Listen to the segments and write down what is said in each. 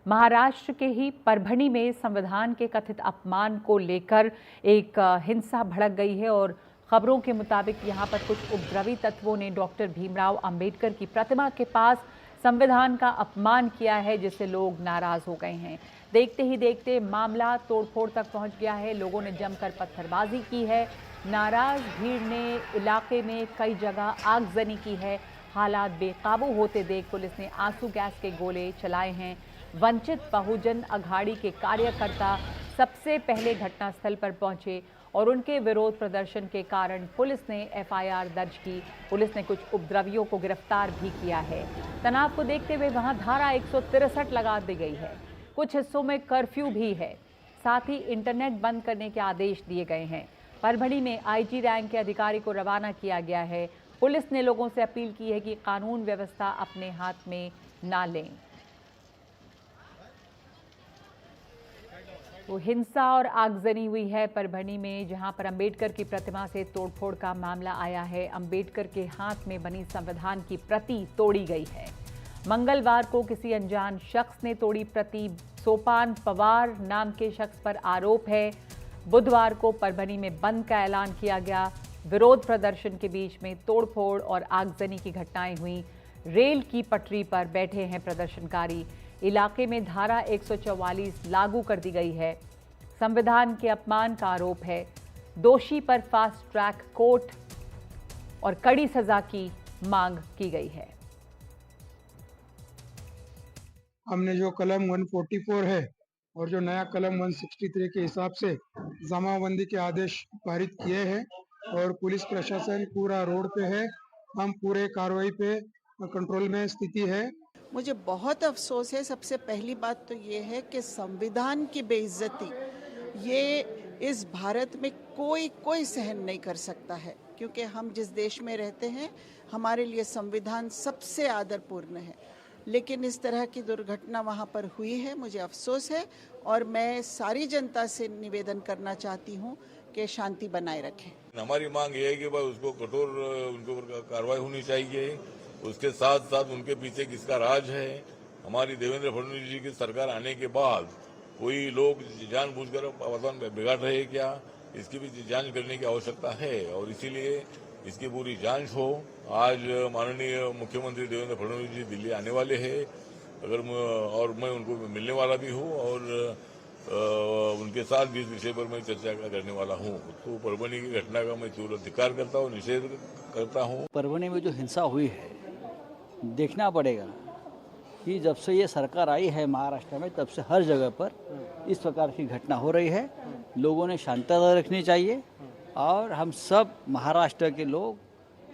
महाराष्ट्र के ही परभणी में संविधान के कथित अपमान को लेकर एक हिंसा भड़क गई है और खबरों के मुताबिक यहां पर कुछ उपद्रवी तत्वों ने डॉक्टर भीमराव अंबेडकर की प्रतिमा के पास संविधान का अपमान किया है, जिससे लोग नाराज हो गए हैं। देखते ही देखते मामला तोड़फोड़ तक पहुंच गया है। लोगों ने जमकर पत्थरबाजी की है। नाराज भीड़ ने इलाके में कई जगह आगजनी की है। हालात बेकाबू होते देख पुलिस ने आंसू गैस के गोले चलाए हैं। वंचित बहुजन अघाड़ी के कार्यकर्ता सबसे पहले घटनास्थल पर पहुंचे और उनके विरोध प्रदर्शन के कारण पुलिस ने एफआईआर दर्ज की। पुलिस ने कुछ उपद्रवियों को गिरफ्तार भी किया है। तनाव को देखते हुए वहां धारा 163 लगा दी गई है। कुछ हिस्सों में कर्फ्यू भी है। साथ ही इंटरनेट बंद करने के आदेश दिए गए हैं। परभणी में आईजी रैंक के अधिकारी को रवाना किया गया है। पुलिस ने लोगों से अपील की है कि कानून व्यवस्था अपने हाथ में ना लें। तो हिंसा और आगजनी हुई है परभणी में, जहां पर अंबेडकर की प्रतिमा से तोड़फोड़ का मामला आया है। अंबेडकर के हाथ में बनी संविधान की प्रति तोड़ी गई है। मंगलवार को किसी अनजान शख्स ने तोड़ी प्रति। सोपान पवार नाम के शख्स पर आरोप है। बुधवार को परभणी में बंद का ऐलान किया गया। विरोध प्रदर्शन के बीच में तोड़फोड़ और आगजनी की घटनाएं हुई। रेल की पटरी पर बैठे हैं प्रदर्शनकारी। इलाके में धारा 144 लागू कर दी गई है। संविधान के अपमान का आरोप है। दोषी पर फास्ट ट्रैक कोर्ट और कड़ी सजा की मांग की गई है। हमने जो कलम 144 है और जो नया कलम 163 के हिसाब से जमाबंदी के आदेश पारित किए हैं और पुलिस प्रशासन पूरा रोड पे है। हम पूरे कार्रवाई पे कंट्रोल में स्थिति है। मुझे बहुत अफसोस है। सबसे पहली बात तो ये है कि संविधान की बेइज्जती ये इस भारत में कोई सहन नहीं कर सकता है, क्योंकि हम जिस देश में रहते हैं हमारे लिए संविधान सबसे आदरपूर्ण है। लेकिन इस तरह की दुर्घटना वहाँ पर हुई है, मुझे अफसोस है और मैं सारी जनता से निवेदन करना चाहती हूँ कि शांति बनाए रखें। हमारी मांग ये है कि भाई उसको कठोर उनके ऊपर कार्रवाई होनी चाहिए। उसके साथ साथ उनके पीछे किसका राज है। हमारी देवेंद्र फडणवीस जी की सरकार आने के बाद कोई लोग जानबूझकर वातावरण बिगाड़ रहे हैं क्या, इसकी भी जांच करने की आवश्यकता है और इसीलिए इसकी पूरी जांच हो। आज माननीय मुख्यमंत्री देवेंद्र फडणवीस जी दिल्ली आने वाले हैं और मैं उनको मिलने वाला भी हूँ और उनके साथ भी इस विषय पर मैं चर्चा करने वाला हूँ। तो परभणी की घटना का मैं तीव्र धिक्कार करता हूँ, निषेध करता हूँ। परभणी में जो हिंसा हुई है, देखना पड़ेगा कि जब से ये सरकार आई है महाराष्ट्र में, तब से हर जगह पर इस प्रकार की घटना हो रही है। लोगों ने शांतता रखनी चाहिए और हम सब महाराष्ट्र के लोग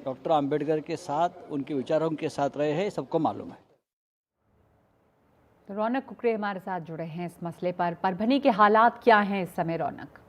डॉक्टर अंबेडकर के साथ, उनके विचारों के साथ रहे हैं, सबको मालूम है। तो रौनक कुकरे हमारे साथ जुड़े हैं इस मसले पर। परभणी के हालात क्या हैं इस समय, रौनक?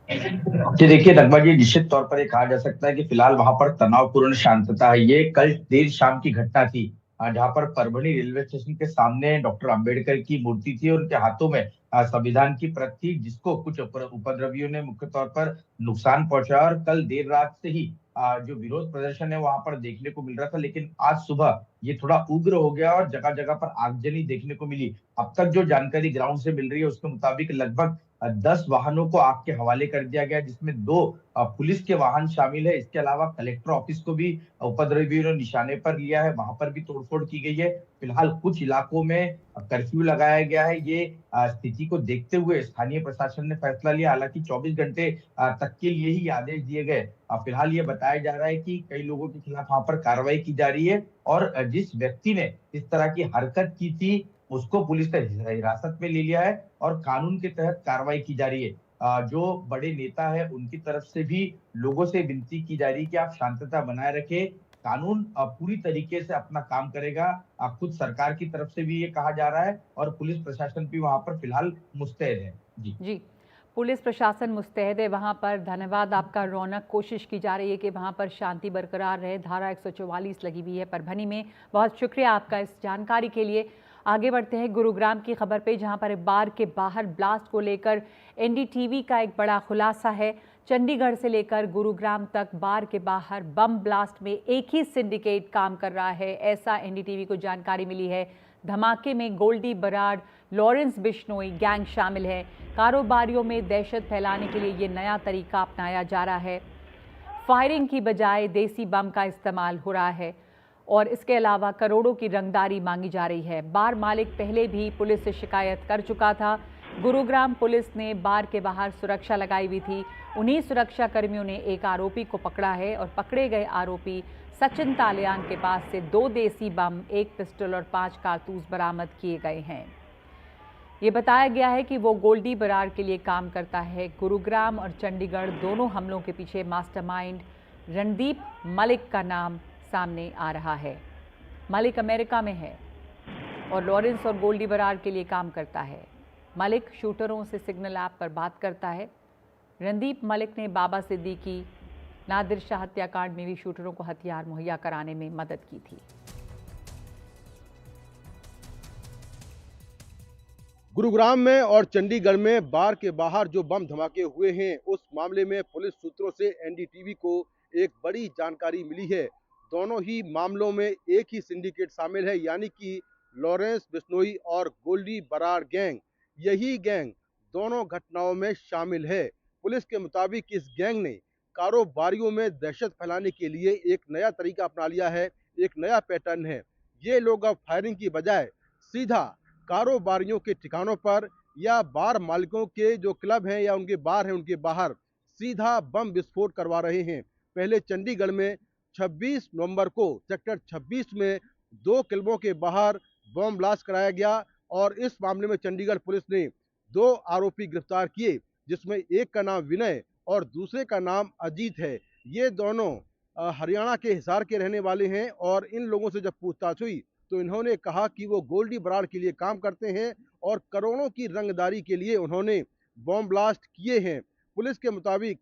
जी देखिए नगमा जी, निश्चित तौर पर ये कहा जा सकता है कि फिलहाल वहां पर तनावपूर्ण शांतता है। ये कल देर शाम की घटना थी जहां पर परभणी रेलवे स्टेशन के सामने डॉक्टर अंबेडकर की मूर्ति थी और उनके हाथों में संविधान की प्रत थी, जिसको कुछ उपद्रवियों ने मुख्य तौर पर नुकसान पहुंचाया। और कल देर रात से ही जो विरोध प्रदर्शन है वहां पर देखने को मिल रहा था, लेकिन आज सुबह ये थोड़ा उग्र हो गया और जगह जगह पर आगजनी देखने को मिली। अब तक जो जानकारी ग्राउंड से मिल रही है उसके मुताबिक लगभग 10 वाहनों को आग के हवाले कर दिया गया, जिसमें 2 पुलिस के वाहन शामिल है। इसके अलावा कलेक्टर ऑफिस को भी उपद्रवियों ने निशाने पर लिया है, वहां पर भी तोड़फोड़ की गई है। फिलहाल कुछ इलाकों में कर्फ्यू लगाया गया है। ये स्थिति को देखते हुए स्थानीय प्रशासन ने फैसला लिया। हालांकि 24 घंटे तक के लिए ही आदेश दिए गए। फिलहाल ये बताया जा रहा है कि कई लोगों के खिलाफ वहां पर कार्रवाई की जा रही है और जिस व्यक्ति ने इस तरह की हरकत की थी उसको पुलिस ने हिरासत में ले लिया है और कानून के तहत कार्रवाई की जा रही है। जो बड़े नेता है उनकी तरफ से भी लोगों से विनती की जा रही है कि आप शांतता बनाए रखें, कानून पूरी तरीके से अपना काम करेगा। खुद सरकार की तरफ से भी ये कहा जा रहा है और पुलिस प्रशासन भी वहां पर फिलहाल मुस्तैद है। जी, पुलिस प्रशासन मुस्तैद है वहां पर। धन्यवाद आपका रौनक। कोशिश की जा रही है कि वहां पर शांति बरकरार रहे। धारा 144 लगी हुई है परभणी में। बहुत शुक्रिया आपका इस जानकारी के लिए। आगे बढ़ते हैं गुरुग्राम की खबर पे, जहां पर एक बार के बाहर ब्लास्ट को लेकर एनडीटीवी का एक बड़ा खुलासा है। चंडीगढ़ से लेकर गुरुग्राम तक बार के बाहर बम ब्लास्ट में एक ही सिंडिकेट काम कर रहा है, ऐसा एनडीटीवी को जानकारी मिली है। धमाके में गोल्डी बराड़, लॉरेंस बिश्नोई गैंग शामिल है। कारोबारियों में दहशत फैलाने के लिए ये नया तरीका अपनाया जा रहा है। फायरिंग की बजाय देसी बम का इस्तेमाल हो रहा है और इसके अलावा करोड़ों की रंगदारी मांगी जा रही है। बार मालिक पहले भी पुलिस से शिकायत कर चुका था। गुरुग्राम पुलिस ने बार के बाहर सुरक्षा लगाई हुई थी। उन्हीं सुरक्षा कर्मियों ने एक आरोपी को पकड़ा है और पकड़े गए आरोपी सचिन तालियान के पास से 2 देसी बम, 1 पिस्टल और 5 कारतूस बरामद किए गए हैं। ये बताया गया है कि वो गोल्डी बराड़ के लिए काम करता है। गुरुग्राम और चंडीगढ़ दोनों हमलों के पीछे मास्टरमाइंड रणदीप मलिक का नाम सामने आ रहा है। मलिक अमेरिका में है और लॉरेंस और गोल्डी बराड़ के लिए काम करता है। मलिक शूटरों से सिग्नल ऐप पर बात करता है। रणदीप मलिक ने बाबा सिद्दीकी नादिर शाह हत्याकांड में भी शूटरों को हथियार मुहैया कराने में मदद की थी। गुरुग्राम में और चंडीगढ़ में बार के बाहर जो बम धमाके हुए हैं, उस मामले में पुलिस सूत्रों से एनडीटीवी को एक बड़ी जानकारी मिली है। दोनों ही मामलों में एक ही सिंडिकेट शामिल है, यानी कि लॉरेंस बिश्नोई और गोल्डी बराड़ गैंग। यही गैंग दोनों घटनाओं में शामिल है। पुलिस के मुताबिक इस गैंग ने कारोबारियों में दहशत फैलाने के लिए एक नया तरीका अपना लिया है, एक नया पैटर्न है। ये लोग अब फायरिंग की बजाय सीधा कारोबारियों के ठिकानों पर या बार मालिकों के जो क्लब हैं या उनके बार हैं उनके बाहर सीधा बम विस्फोट करवा रहे हैं। पहले चंडीगढ़ में 26 नवंबर को सेक्टर 26 में 2 क्लबों के बाहर बम ब्लास्ट कराया गया और इस मामले में चंडीगढ़ पुलिस ने 2 आरोपी गिरफ्तार किए, जिसमें एक का नाम विनय और दूसरे का नाम अजीत है। ये दोनों हरियाणा के हिसार के रहने वाले हैं और इन लोगों से जब पूछताछ हुई तो इन्होंने कहा कि वो गोल्डी बराड़ के लिए काम करते हैं और करोड़ों की रंगदारी के लिए उन्होंने बॉम्ब ब्लास्ट किए हैं। पुलिस के मुताबिक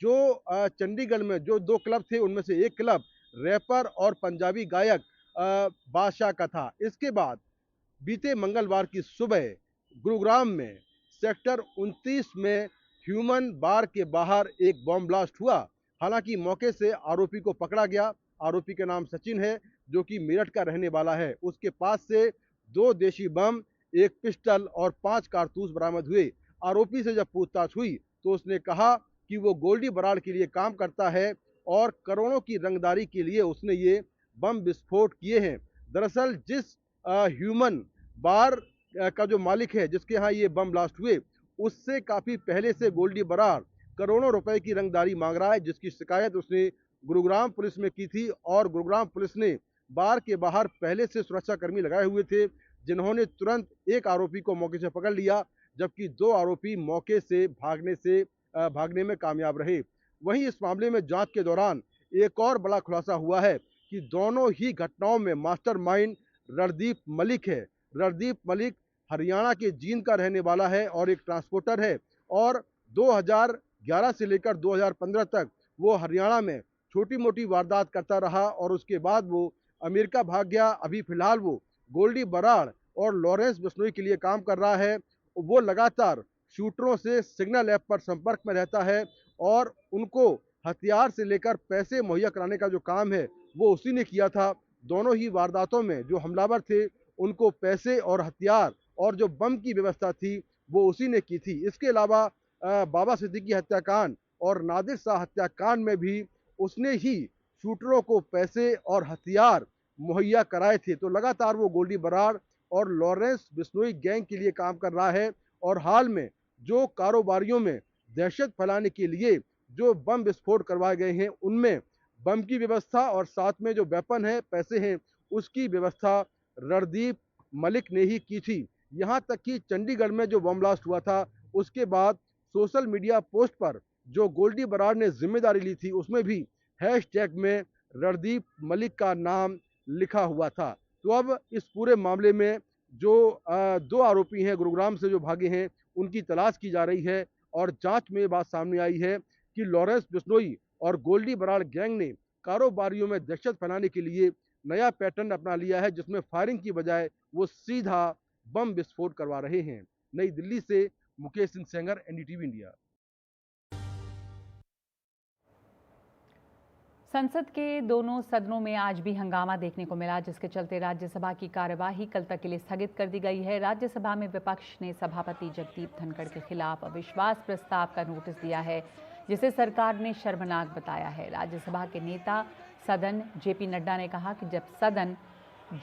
जो चंडीगढ़ में जो 2 क्लब थे, उनमें से एक क्लब रैपर और पंजाबी गायक बादशाह का था। इसके बाद बीते मंगलवार की सुबह गुरुग्राम में सेक्टर 29 में ह्यूमन बार के बाहर एक बॉम्ब ब्लास्ट हुआ। हालांकि मौके से आरोपी को पकड़ा गया। आरोपी का नाम सचिन है, जो कि मेरठ का रहने वाला है। उसके पास से 2 देशी बम, 1 पिस्टल और 5 कारतूस बरामद हुए। आरोपी से जब पूछताछ हुई तो उसने कहा कि वो गोल्डी बराड़ के लिए काम करता है और करोड़ों की रंगदारी के लिए उसने ये बम विस्फोट किए हैं। दरअसल जिस ह्यूमन बार का जो मालिक है, जिसके यहाँ ये बम ब्लास्ट हुए, उससे काफ़ी पहले से गोल्डी बराड़ करोड़ों रुपए की रंगदारी मांग रहा है, जिसकी शिकायत उसने गुरुग्राम पुलिस में की थी और गुरुग्राम पुलिस ने बार के बाहर पहले से सुरक्षाकर्मी लगाए हुए थे, जिन्होंने तुरंत एक आरोपी को मौके से पकड़ लिया, जबकि 2 आरोपी मौके से भागने में कामयाब रहे। वहीं इस मामले में जांच के दौरान एक और बड़ा खुलासा हुआ है कि दोनों ही घटनाओं में मास्टरमाइंड रणदीप मलिक है। रणदीप मलिक हरियाणा के जींद का रहने वाला है और एक ट्रांसपोर्टर है और 2011 से लेकर 2015 तक वो हरियाणा में छोटी मोटी वारदात करता रहा और उसके बाद वो अमेरिका भाग गया। अभी फिलहाल वो गोल्डी बराड़ और लॉरेंस बिश्नोई के लिए काम कर रहा है। वो लगातार शूटरों से सिग्नल ऐप पर संपर्क में रहता है और उनको हथियार से लेकर पैसे मुहैया कराने का जो काम है वो उसी ने किया था। दोनों ही वारदातों में जो हमलावर थे उनको पैसे और हथियार और जो बम की व्यवस्था थी वो उसी ने की थी। इसके अलावा बाबा सिद्दीकी हत्याकांड और नादिर शाह हत्याकांड में भी उसने ही शूटरों को पैसे और हथियार मुहैया कराए थे। तो लगातार वो गोल्डी बराड़ और लॉरेंस बिश्नोई गैंग के लिए काम कर रहा है और हाल में जो कारोबारियों में दहशत फैलाने के लिए जो बम विस्फोट करवाए गए हैं, उनमें बम की व्यवस्था और साथ में जो वेपन है, पैसे हैं, उसकी व्यवस्था रणदीप मलिक ने ही की थी। यहाँ तक कि चंडीगढ़ में जो बम ब्लास्ट हुआ था, उसके बाद सोशल मीडिया पोस्ट पर जो गोल्डी बराड़ ने जिम्मेदारी ली थी, उसमें भी हैशटैग में रणदीप मलिक का नाम लिखा हुआ था। तो अब इस पूरे मामले में जो 2 आरोपी हैं गुरुग्राम से जो भागे हैं, उनकी तलाश की जा रही है और जांच में बात सामने आई है कि लॉरेंस बिश्नोई और गोल्डी बराड़ गैंग ने कारोबारियों में दहशत फैलाने के लिए नया पैटर्न अपना लिया है, जिसमें फायरिंग की बजाय वो सीधा बम विस्फोट करवा रहे हैं। नई दिल्ली से मुकेश सिंह सेंगर, एनडीटीवी इंडिया। संसद के दोनों सदनों में आज भी हंगामा देखने को मिला, जिसके चलते राज्यसभा की कार्यवाही कल तक के लिए स्थगित कर दी गई है। राज्यसभा में विपक्ष ने सभापति जगदीप धनखड़ के खिलाफ अविश्वास प्रस्ताव का नोटिस दिया है, जिसे सरकार ने शर्मनाक बताया है। राज्यसभा के नेता सदन जेपी नड्डा ने कहा कि जब सदन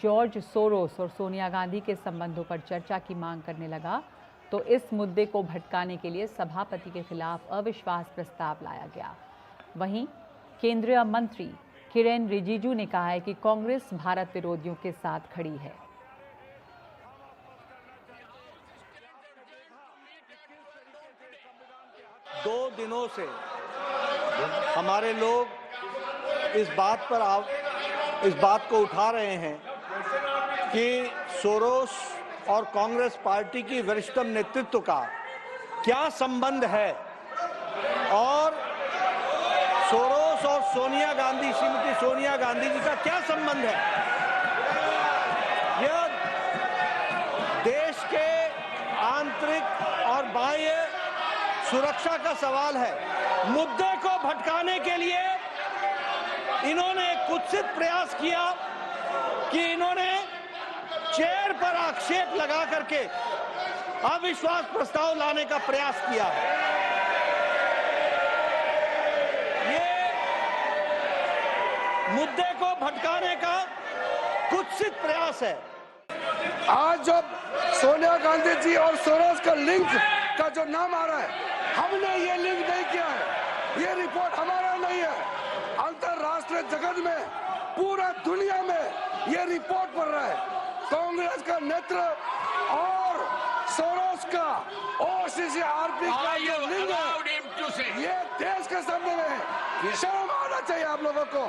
जॉर्ज सोरोस और सोनिया गांधी के संबंधों पर चर्चा की मांग करने लगा तो इस मुद्दे को भटकाने के लिए सभापति के खिलाफ अविश्वास प्रस्ताव लाया गया। वहीं केंद्रीय मंत्री किरेन रिजिजू ने कहा है कि कांग्रेस भारत विरोधियों के साथ खड़ी है। दो दिनों से हमारे लोग इस बात को उठा रहे हैं कि सोरोस और कांग्रेस पार्टी की वरिष्ठतम नेतृत्व का क्या संबंध है और सोरोस और सोनिया गांधी, श्रीमती सोनिया गांधी जी का क्या संबंध है। यह देश के आंतरिक और बाह्य सुरक्षा का सवाल है। मुद्दे को भटकाने के लिए इन्होंने कुत्सित प्रयास किया कि इन्होंने चेयर पर आक्षेप लगा करके अविश्वास प्रस्ताव लाने का प्रयास किया है। मुद्दे को भटकाने का कुत्सित प्रयास है। आज जब सोनिया गांधी जी और सोरोस का लिंक का जो नाम आ रहा है, हमने ये लिंक नहीं किया है, ये रिपोर्ट हमारा नहीं है। अंतरराष्ट्रीय जगत में, पूरा दुनिया में ये रिपोर्ट पढ़ रहा है। कांग्रेस का नेतृत्व और सोरोस का OCCRP का ये लिंक है, ये देश के सामने है। शर्म आना चाहिए आप लोगों को।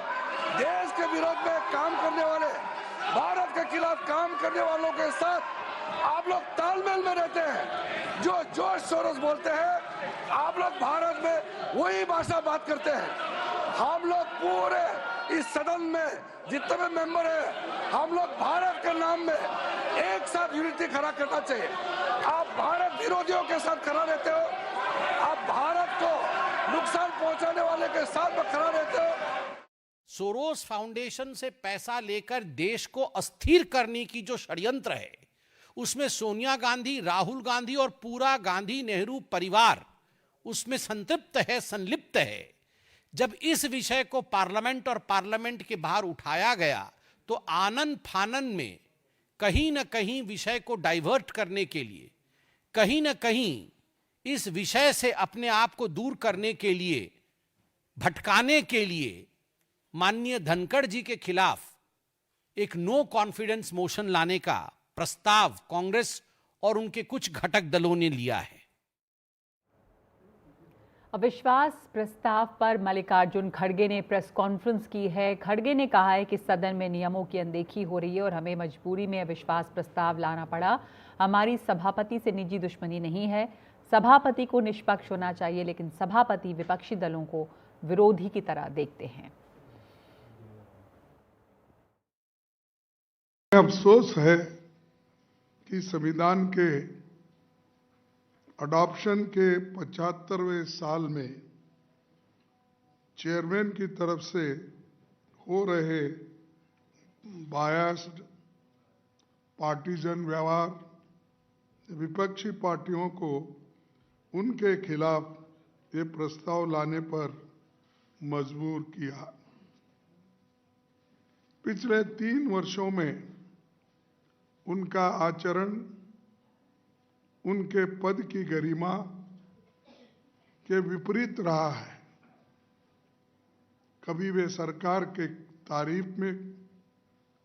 देश के विरोध में काम करने वाले, भारत के खिलाफ काम करने वालों के साथ आप लोग तालमेल में रहते हैं। जो जॉर्ज सोरोस बोलते हैं, आप लोग भारत में वही भाषा बात करते हैं। हम लोग पूरे इस सदन में जितने भी मेंबर हैं, हम लोग भारत के नाम में एक साथ यूनिटी खड़ा करना चाहिए। आप भारत विरोधियों के साथ खड़ा रहते हो, आप भारत को नुकसान पहुंचाने वाले के साथ में खड़ा रहते हो। सोरोस फाउंडेशन से पैसा लेकर देश को अस्थिर करने की जो षड्यंत्र है, उसमें सोनिया गांधी, राहुल गांधी और पूरा गांधी नेहरू परिवार उसमें संतृप्त है, संलिप्त है। जब इस विषय को पार्लियामेंट और पार्लियामेंट के बाहर उठाया गया तो आनन फानन में कहीं न कहीं विषय को डाइवर्ट करने के लिए, कहीं न कहीं इस विषय से अपने आप को दूर करने के लिए, भटकाने के लिए माननीय धनखड़ जी के खिलाफ एक नो कॉन्फिडेंस मोशन लाने का प्रस्ताव कांग्रेस और उनके कुछ घटक दलों ने लिया है। अविश्वास प्रस्ताव पर मल्लिकार्जुन खड़गे ने प्रेस कॉन्फ्रेंस की है। खड़गे ने कहा है कि सदन में नियमों की अनदेखी हो रही है और हमें मजबूरी में अविश्वास प्रस्ताव लाना पड़ा। हमारी सभापति से निजी दुश्मनी नहीं है। सभापति को निष्पक्ष होना चाहिए, लेकिन सभापति विपक्षी दलों को विरोधी की तरह देखते हैं। अफसोस है कि संविधान के अडॉप्शन के 75वें साल में चेयरमैन की तरफ से हो रहे बायस्ड पार्टीजन व्यवहार विपक्षी पार्टियों को उनके खिलाफ ये प्रस्ताव लाने पर मजबूर किया। पिछले 3 वर्षों में उनका आचरण उनके पद की गरिमा के विपरीत रहा है। कभी वे सरकार के तारीफ में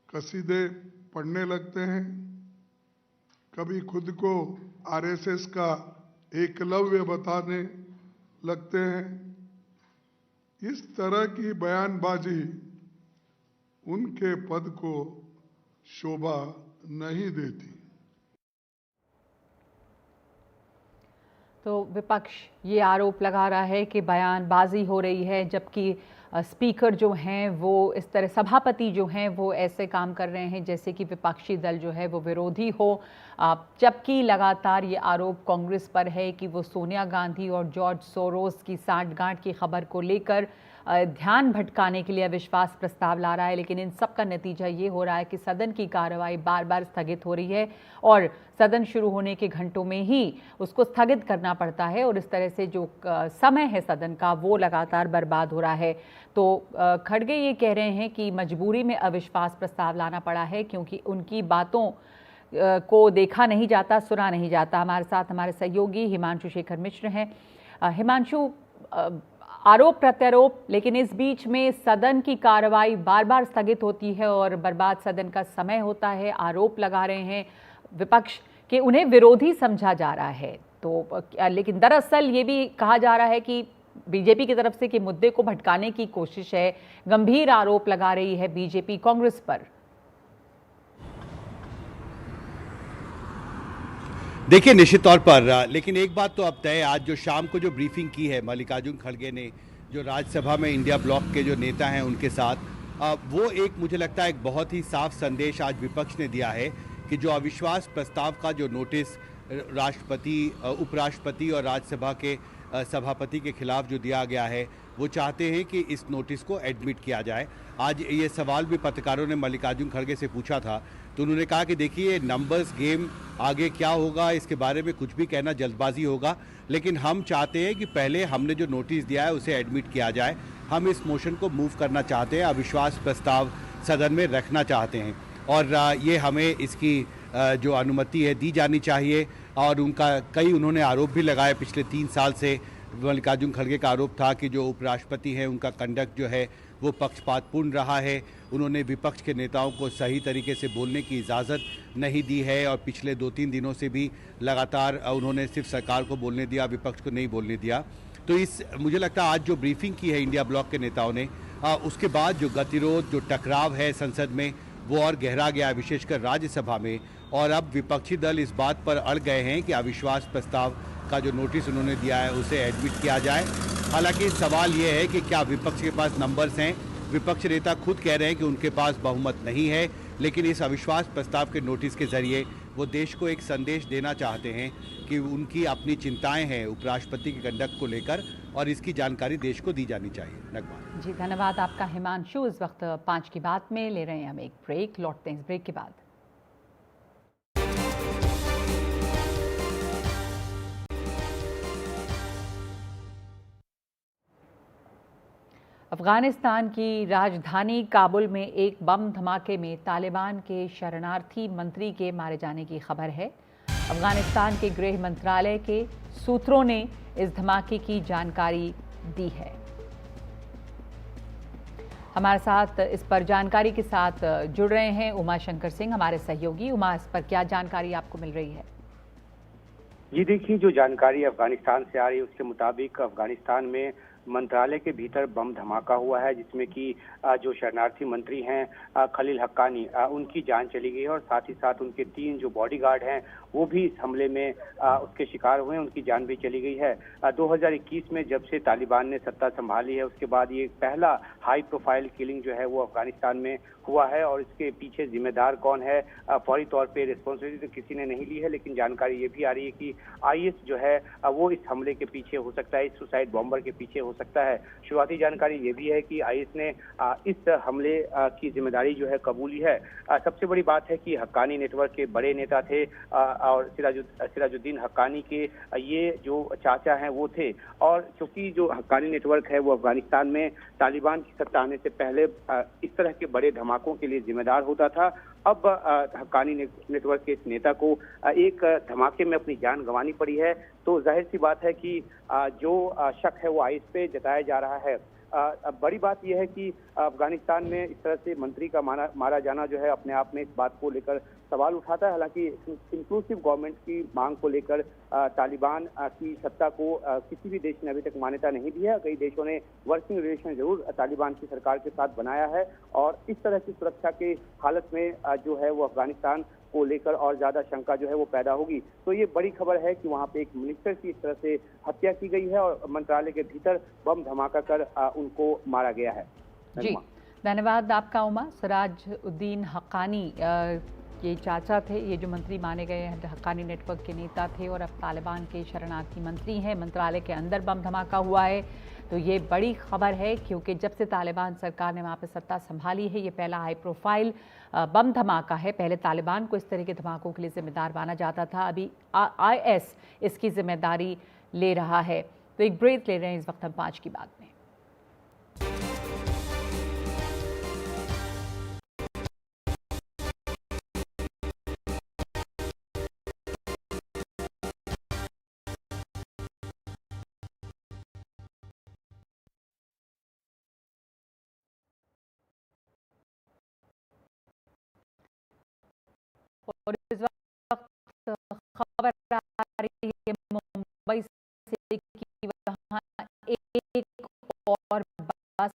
कसीदे पढ़ने लगते हैं, कभी खुद को आरएसएस का एकलव्य बताने लगते हैं। इस तरह की बयानबाजी उनके पद को शोभा नहीं देती। तो विपक्ष ये आरोप लगा रहा है कि बयानबाजी हो रही है, जबकि स्पीकर जो हैं वो इस तरह, सभापति जो हैं वो ऐसे काम कर रहे हैं जैसे कि विपक्षी दल जो है वो विरोधी हो। जबकि लगातार ये आरोप कांग्रेस पर है कि वो सोनिया गांधी और जॉर्ज सोरोस की सांठगांठ की खबर को लेकर ध्यान भटकाने के लिए अविश्वास प्रस्ताव ला रहा है। लेकिन इन सब का नतीजा ये हो रहा है कि सदन की कार्रवाई बार बार स्थगित हो रही है और सदन शुरू होने के घंटों में ही उसको स्थगित करना पड़ता है और इस तरह से जो समय है सदन का वो लगातार बर्बाद हो रहा है। तो खड़गे ये कह रहे हैं कि मजबूरी में अविश्वास प्रस्ताव लाना पड़ा है क्योंकि उनकी बातों को देखा नहीं जाता, सुना नहीं जाता। हमारे साथ हमारे सहयोगी हिमांशु शेखर मिश्र हैं। हिमांशु, आरोप प्रत्यारोप, लेकिन इस बीच में सदन की कार्रवाई बार बार स्थगित होती है और बर्बाद सदन का समय होता है। आरोप लगा रहे हैं विपक्ष कि उन्हें विरोधी समझा जा रहा है, तो लेकिन दरअसल ये भी कहा जा रहा है कि बीजेपी की तरफ से कि मुद्दे को भटकाने की कोशिश है। गंभीर आरोप लगा रही है बीजेपी कांग्रेस पर। देखिए, निश्चित तौर पर, लेकिन एक बात तो अब तय, आज जो शाम को जो ब्रीफिंग की है मल्लिकार्जुन खड़गे ने, जो राज्यसभा में इंडिया ब्लॉक के जो नेता हैं उनके साथ, वो एक मुझे लगता है एक बहुत ही साफ संदेश आज विपक्ष ने दिया है कि जो अविश्वास प्रस्ताव का जो नोटिस राष्ट्रपति, उपराष्ट्रपति और राज्यसभा के सभापति के खिलाफ जो दिया गया है, वो चाहते हैं कि इस नोटिस को एडमिट किया जाए। आज ये सवाल भी पत्रकारों ने मल्लिकार्जुन खड़गे से पूछा था, तो उन्होंने कहा कि देखिए, नंबर्स गेम, आगे क्या होगा इसके बारे में कुछ भी कहना जल्दबाजी होगा, लेकिन हम चाहते हैं कि पहले हमने जो नोटिस दिया है उसे एडमिट किया जाए। हम इस मोशन को मूव करना चाहते हैं, अविश्वास प्रस्ताव सदन में रखना चाहते हैं और ये हमें इसकी जो अनुमति है दी जानी चाहिए। और उन्होंने आरोप भी लगाए पिछले 3 साल से। मल्लिकार्जुन खड़गे का आरोप था कि जो उपराष्ट्रपति हैं उनका कंडक्ट जो है वो पक्षपातपूर्ण रहा है, उन्होंने विपक्ष के नेताओं को सही तरीके से बोलने की इजाज़त नहीं दी है और पिछले 2-3 दिनों से भी लगातार उन्होंने सिर्फ सरकार को बोलने दिया, विपक्ष को नहीं बोलने दिया। तो मुझे लगता है आज जो ब्रीफिंग की है इंडिया ब्लॉक के नेताओं ने, उसके बाद जो गतिरोध, जो टकराव है संसद में, वो और गहरा गया है, विशेषकर राज्यसभा में। और अब विपक्षी दल इस बात पर अड़ गए हैं कि अविश्वास प्रस्ताव का जो नोटिस उन्होंने दिया है उसे एडमिट किया जाए। हालांकि सवाल ये है कि क्या विपक्ष के पास नंबर्स हैं। विपक्ष नेता खुद कह रहे हैं कि उनके पास बहुमत नहीं है, लेकिन इस अविश्वास प्रस्ताव के नोटिस के जरिए वो देश को एक संदेश देना चाहते हैं कि उनकी अपनी चिंताएं हैं उपराष्ट्रपति के कंडक्ट को लेकर और इसकी जानकारी देश को दी जानी चाहिए। नगमा जी, धन्यवाद आपका हिमांशु। इस वक्त 5 की बात में ले रहे हैं हम एक ब्रेक, लौटते हैं इस ब्रेक के बाद। अफगानिस्तान की राजधानी काबुल में एक बम धमाके में तालिबान के शरणार्थी मंत्री के मारे जाने की खबर है। अफगानिस्तान के गृह मंत्रालय के सूत्रों ने इस धमाके की जानकारी दी है। हमारे साथ इस पर जानकारी के साथ जुड़ रहे हैं उमा शंकर सिंह, हमारे सहयोगी। उमा, इस पर क्या जानकारी आपको मिल रही है? जी देखिए, जो जानकारी अफगानिस्तान से आ रही है उसके मुताबिक अफगानिस्तान में मंत्रालय के भीतर बम धमाका हुआ है, जिसमें कि जो शरणार्थी मंत्री हैं खलील हक्कानी, उनकी जान चली गई है और साथ ही साथ उनके 3 जो बॉडीगार्ड हैं वो भी इस हमले में उसके शिकार हुए हैं, उनकी जान भी चली गई है। 2021 में जब से तालिबान ने सत्ता संभाली है उसके बाद ये पहला हाई प्रोफाइल किलिंग जो है वो अफगानिस्तान में हुआ है और इसके पीछे जिम्मेदार कौन है, फौरी तौर पे रिस्पॉन्सिबिलिटी तो किसी ने नहीं ली है, लेकिन जानकारी ये भी आ रही है कि IS जो है वो इस हमले के पीछे हो सकता है, इस सुसाइड बॉम्बर के पीछे हो सकता है। शुरुआती जानकारी ये भी है कि IS ने इस हमले की जिम्मेदारी जो है कबूली है। सबसे बड़ी बात है कि हक्कानी नेटवर्क के बड़े नेता थे और सिराजुद्दीन हक्कानी के ये जो चाचा हैं वो थे, और क्योंकि जो हक्कानी नेटवर्क है वो अफगानिस्तान में तालिबान की सत्ता आने से पहले इस तरह के बड़े धमाकों के लिए जिम्मेदार होता था। अब हक्कानी नेटवर्क के इस नेता को एक धमाके में अपनी जान गंवानी पड़ी है, तो जाहिर सी बात है कि जो शक है वो IS पे जताया जा रहा है। अब बड़ी बात यह है कि अफगानिस्तान में इस तरह से मंत्री का मारा जाना जो है अपने आप में इस बात को लेकर सवाल उठाता है। हालांकि इंक्लूसिव गवर्नमेंट की मांग को लेकर तालिबान की सत्ता को किसी भी देश ने अभी तक मान्यता नहीं दी है। कई देशों ने वर्किंग रिलेशन जरूर तालिबान की सरकार के साथ बनाया है और इस तरह की सुरक्षा के हालत में जो है वो अफगानिस्तान को लेकर और ज्यादा शंका जो है वो पैदा होगी। तो ये बड़ी खबर है कि वहाँ पे एक मिनिस्टर की इस तरह से हत्या की गई है और मंत्रालय के भीतर बम धमाका कर उनको मारा गया है। जी, धन्यवाद आपका उमा। सिराजुद्दीन हक्कानी ये चाचा थे, ये जो मंत्री माने गए हैं हक्कानी नेटवर्क के नेता थे और अब तालिबान के शरणार्थी मंत्री हैं। मंत्रालय के अंदर बम धमाका हुआ है, तो ये बड़ी खबर है क्योंकि जब से तालिबान सरकार ने वहाँ पर सत्ता संभाली है, ये पहला हाई प्रोफाइल बम धमाका है। पहले तालिबान को इस तरह के धमाकों के लिए जिम्मेदार माना जाता था, अभी IS इसकी जिम्मेदारी ले रहा है। तो एक ब्रेक ले रहे हैं इस वक्त हम 5 की बात में। और इस वक्त खबर आ रही है मुंबई से कि वहाँ एक और बस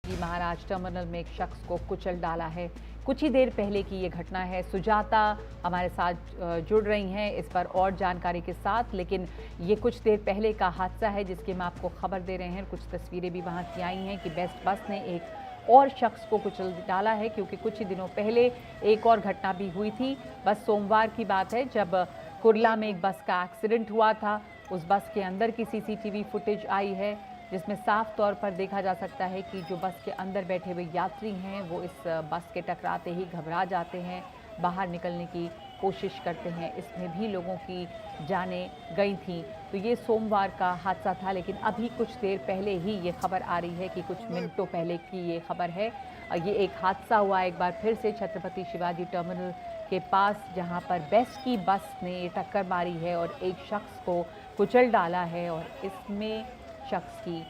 महाराज टर्मिनल में एक शख्स को कुचल डाला है। कुछ ही देर पहले की ये घटना है। सुजाता हमारे साथ जुड़ रही हैं इस पर और जानकारी के साथ, लेकिन ये कुछ देर पहले का हादसा है जिसकी हम आपको खबर दे रहे हैं। कुछ तस्वीरें भी वहाँ की आई हैं कि बेस्ट बस ने एक और शख्स को कुचल डाला है, क्योंकि कुछ ही दिनों पहले एक और घटना भी हुई थी। बस सोमवार की बात है जब कुर्ला में एक बस का एक्सीडेंट हुआ था। उस बस के अंदर की CCTV फुटेज आई है जिसमें साफ तौर पर देखा जा सकता है कि जो बस के अंदर बैठे हुए यात्री हैं वो इस बस के टकराते ही घबरा जाते हैं, बाहर निकलने की कोशिश करते हैं। इसमें भी लोगों की जानें गई थीं। तो ये सोमवार का हादसा था, लेकिन अभी कुछ देर पहले ही ये खबर आ रही है कि कुछ मिनटों पहले की ये खबर है। ये एक हादसा हुआ एक बार फिर से छत्रपति शिवाजी टर्मिनल के पास, जहाँ पर बेस्ट की बस ने टक्कर मारी है और एक शख्स को कुचल डाला है और इसमें शख्स की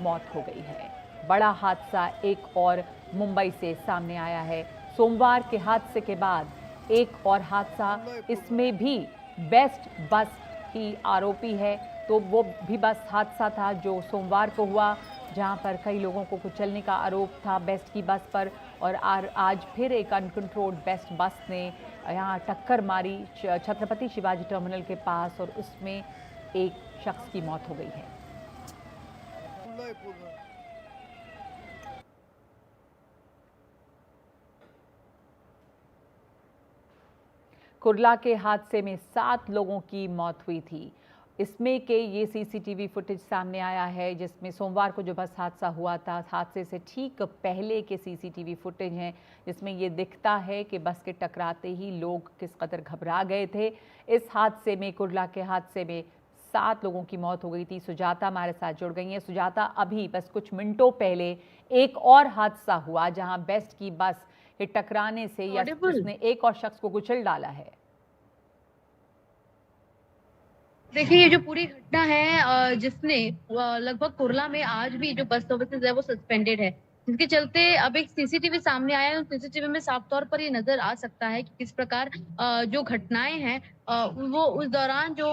मौत हो गई है। बड़ा हादसा एक और मुंबई से सामने आया है। सोमवार के हादसे के बाद एक और हादसा, इसमें भी बेस्ट बस ही आरोपी है। तो वो भी बस हादसा था जो सोमवार को हुआ, जहां पर कई लोगों को कुचलने का आरोप था बेस्ट की बस पर। और आज फिर एक अनकंट्रोल्ड बेस्ट बस ने यहाँ टक्कर मारी छत्रपति शिवाजी टर्मिनल के पास और उसमें एक शख्स की मौत हो गई है। कुर्ला के हादसे में 7 लोगों की मौत हुई थी। इसमें के ये CCTV फुटेज सामने आया है जिसमें सोमवार को जो बस हादसा हुआ था, हादसे से ठीक पहले के CCTV फुटेज हैं जिसमें ये दिखता है कि बस के टकराते ही लोग किस कदर घबरा गए थे। इस हादसे में, कुर्ला के हादसे में 7 लोगों की मौत हो गई थी। सुजाता हमारे साथ जुड़ गई हैं। सुजाता, अभी बस कुछ मिनटों पहले एक और हादसा हुआ जहां बेस्ट की बस के टकराने से या उसने एक और शख्स को कुचल डाला है। देखिए, ये जो पूरी घटना है जिसने लगभग कुर्ला में आज भी जो बस सर्विसेज है वो सस्पेंडेड है, जिसके चलते अब एक CCTV सामने आया है। उस CCTV में साफ तौर पर ये नजर आ सकता है कि किस प्रकार जो घटनाएं हैं वो उस दौरान जो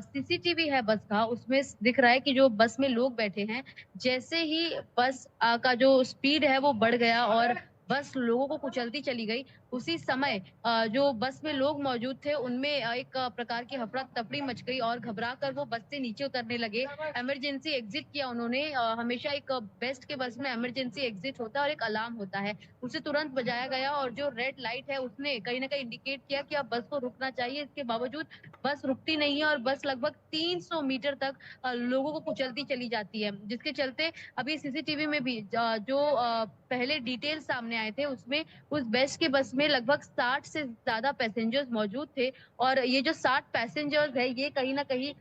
CCTV है बस का, उसमें दिख रहा है कि जो बस में लोग बैठे हैं, जैसे ही बस का जो स्पीड है वो बढ़ गया और बस लोगों को कुचलती चली गई, उसी समय जो बस में लोग मौजूद थे उनमें एक प्रकार की हफड़ा तफड़ी मच गई और घबरा कर वो बस से नीचे उतरने लगे। इमरजेंसी एग्जिट किया उन्होंने। हमेशा एक बेस्ट के बस में इमरजेंसी एग्जिट होता है और एक अलार्म होता है, उसे तुरंत बजाया गया और जो रेड लाइट है उसने कहीं ना कहीं इंडिकेट किया कि अब बस को रुकना चाहिए। इसके बावजूद बस रुकती नहीं है और बस लगभग 300 मीटर तक लोगों को कुचलती चली जाती है, जिसके चलते अभी CCTV में भी जो पहले डिटेल सामने आए थे उसमें उस बेस्ट के बस में लगभग 60 से ज्यादा पैसेंजर्स मौजूद थे और ये जो 60 पैसेंजर्स है ये कहीं ना कहीं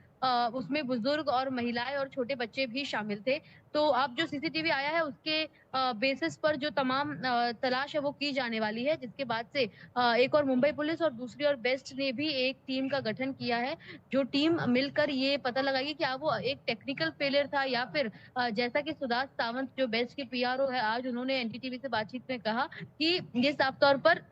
उसमें बुजुर्ग और महिलाएं और छोटे बच्चे भी शामिल थे। तो अब जो CCTV आया है उसके बेसिस पर जो तमाम तलाश है वो की जाने वाली है, जिसके बाद से एक और मुंबई पुलिस और दूसरी और बेस्ट ने भी एक टीम का गठन किया है, जो टीम मिलकर ये पता लगाएगी कि वो एक टेक्निकल फेलियर था या फिर जैसा कि सुदास सावंत जो बेस्ट के PRO है, आज उन्होंने NDTV से बातचीत में कहा कि ये साफ तौर पर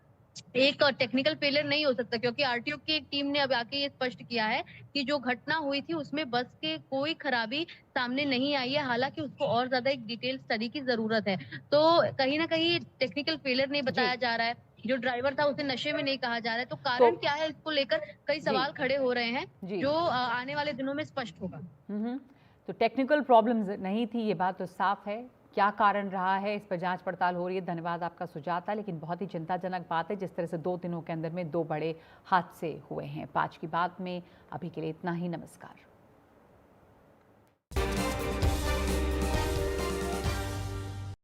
एक टेक्निकल फेलियर नहीं हो सकता, क्योंकि RTO की एक टीम ने अब आके ये स्पष्ट किया है कि जो घटना हुई थी उसमें बस के कोई खराबी सामने नहीं आई है, हालांकि उसको और ज्यादा एक डिटेल स्टडी की जरूरत है। तो कहीं ना कहीं टेक्निकल फेलियर नहीं बताया जा रहा है। जो ड्राइवर था उसे नशे में नहीं कहा जा रहा है। तो कारण क्या है, इसको लेकर कई सवाल खड़े हो रहे हैं, जो आने वाले दिनों में स्पष्ट होगा। तो टेक्निकल प्रॉब्लम्स नहीं थी, ये बात तो साफ है। क्या कारण रहा है, इस पर जांच पड़ताल हो रही है। धन्यवाद आपका सुजाता। लेकिन बहुत ही चिंताजनक बात है जिस तरह से 2 दिनों के अंदर में 2 बड़े हादसे हुए हैं। 5 की बात में अभी के लिए इतना ही। नमस्कार।